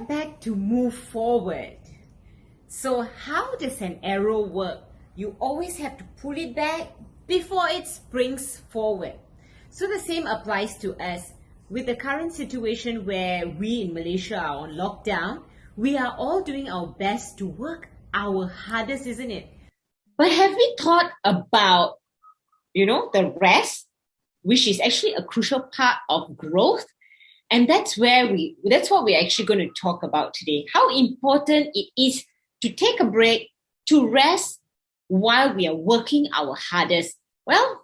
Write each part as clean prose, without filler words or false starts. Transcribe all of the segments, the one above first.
step back to move forward. So how does an arrow work? You always have to pull it back before it springs forward. So the same applies to us. With the current situation where we in Malaysia are on lockdown, we are all doing our best to work our hardest, isn't it? But have we thought about, the rest, which is actually a crucial part of growth? And that's what we're actually going to talk about today. How important it is to take a break, to rest while we are working our hardest. Well,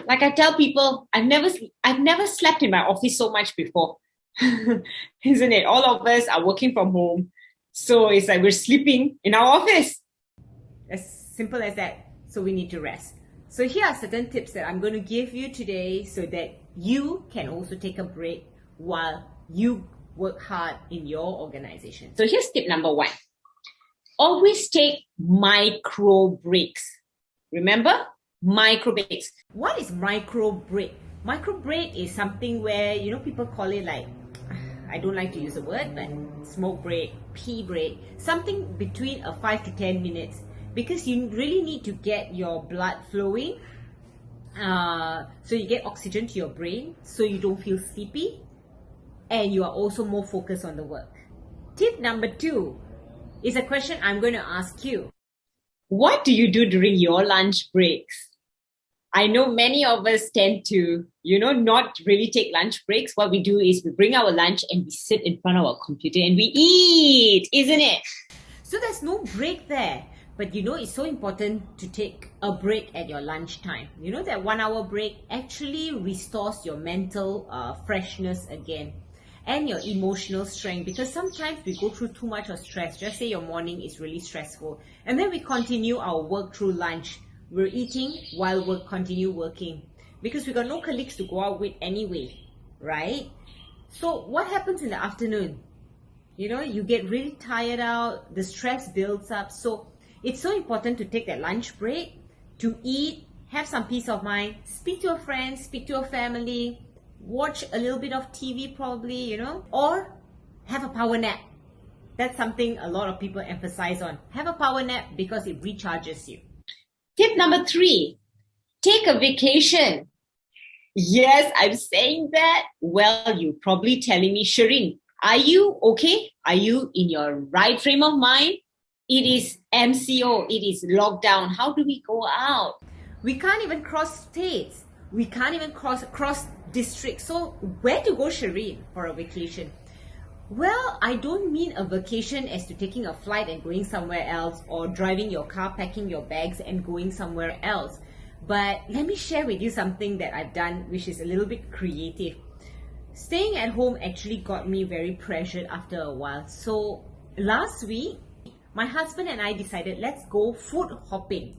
like I tell people, I've never slept in my office so much before. Isn't it? All of us are working from home. So it's like we're sleeping in our office. As simple as that. So we need to rest. So here are certain tips that I'm going to give you today so that you can also take a break while you work hard in your organization. So here's tip number 1. Always take micro breaks. Remember? Micro breaks. What is micro break? Micro break is something where, people call it like, I don't like to use the word, but smoke break, pee break, something between 5 to 10 minutes. Because you really need to get your blood flowing, so you get oxygen to your brain, so you don't feel sleepy, and you are also more focused on the work. Tip number 2 is a question I'm going to ask you. What do you do during your lunch breaks? I know many of us tend to, not really take lunch breaks. What we do is we bring our lunch and we sit in front of our computer and we eat, isn't it? So there's no break there. But it's so important to take a break at your lunchtime. That 1 hour break actually restores your mental freshness again and your emotional strength, because sometimes we go through too much of stress. Just say your morning is really stressful and then we continue our work through lunch. We're eating while we continue working because we got no colleagues to go out with anyway, right? So what happens in the afternoon? You get really tired out, the stress builds up. So it's so important to take that lunch break, to eat, have some peace of mind, speak to a friend, speak to a family, watch a little bit of TV probably, or have a power nap. That's something a lot of people emphasize on. Have a power nap because it recharges you. Tip number 3, take a vacation. Yes, I'm saying that. Well, you're probably telling me, Sherin, are you okay? Are you in your right frame of mind? It is MCO, it is lockdown. How do we go out? We can't even cross states. We can't even cross districts. So where to go, Sherin, for a vacation? Well, I don't mean a vacation as to taking a flight and going somewhere else, or driving your car, packing your bags and going somewhere else. But let me share with you something that I've done which is a little bit creative. Staying at home actually got me very pressured after a while. So last week, my husband and I decided, let's go food hopping.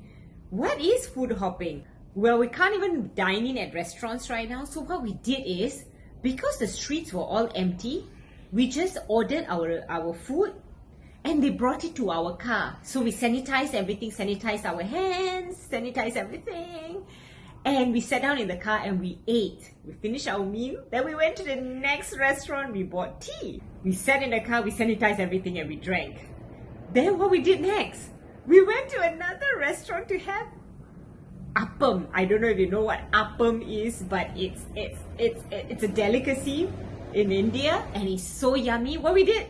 What is food hopping? Well, we can't even dine in at restaurants right now. So what we did is, because the streets were all empty, we just ordered our food and they brought it to our car. So we sanitized everything, sanitized our hands, sanitized everything. And we sat down in the car and we ate. We finished our meal. Then we went to the next restaurant. We bought tea. We sat in the car, we sanitized everything and we drank. Then what we did next? We went to another restaurant to have appam. I don't know if you know what appam is, but it's a delicacy in India and it's so yummy. What we did?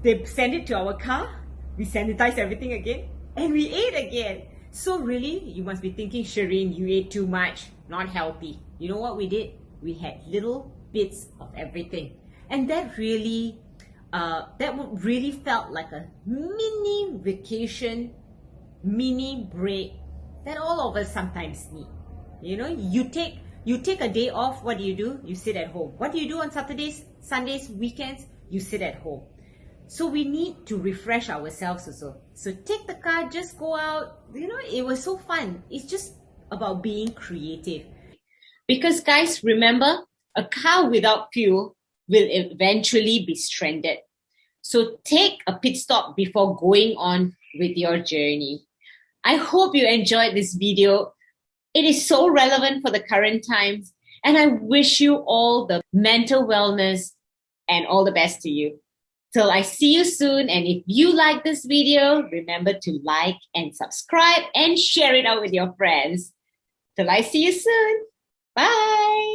They sent it to our car. We sanitized everything again and we ate again. So really, you must be thinking, Sherin, you ate too much, not healthy. You know what we did? We had little bits of everything, and that really felt like a mini vacation, mini break that all of us sometimes need. You take a day off. What do? You sit at home. What do you do on Saturdays, Sundays, weekends? You sit at home. So we need to refresh ourselves also. So take the car, just go out. It was so fun. It's just about being creative. Because guys, remember, a car without fuel will eventually be stranded. So take a pit stop before going on with your journey. I hope you enjoyed this video. It is so relevant for the current times. And I wish you all the mental wellness and all the best to you. Till I see you soon. And if you like this video, remember to like and subscribe and share it out with your friends. Till I see you soon. Bye.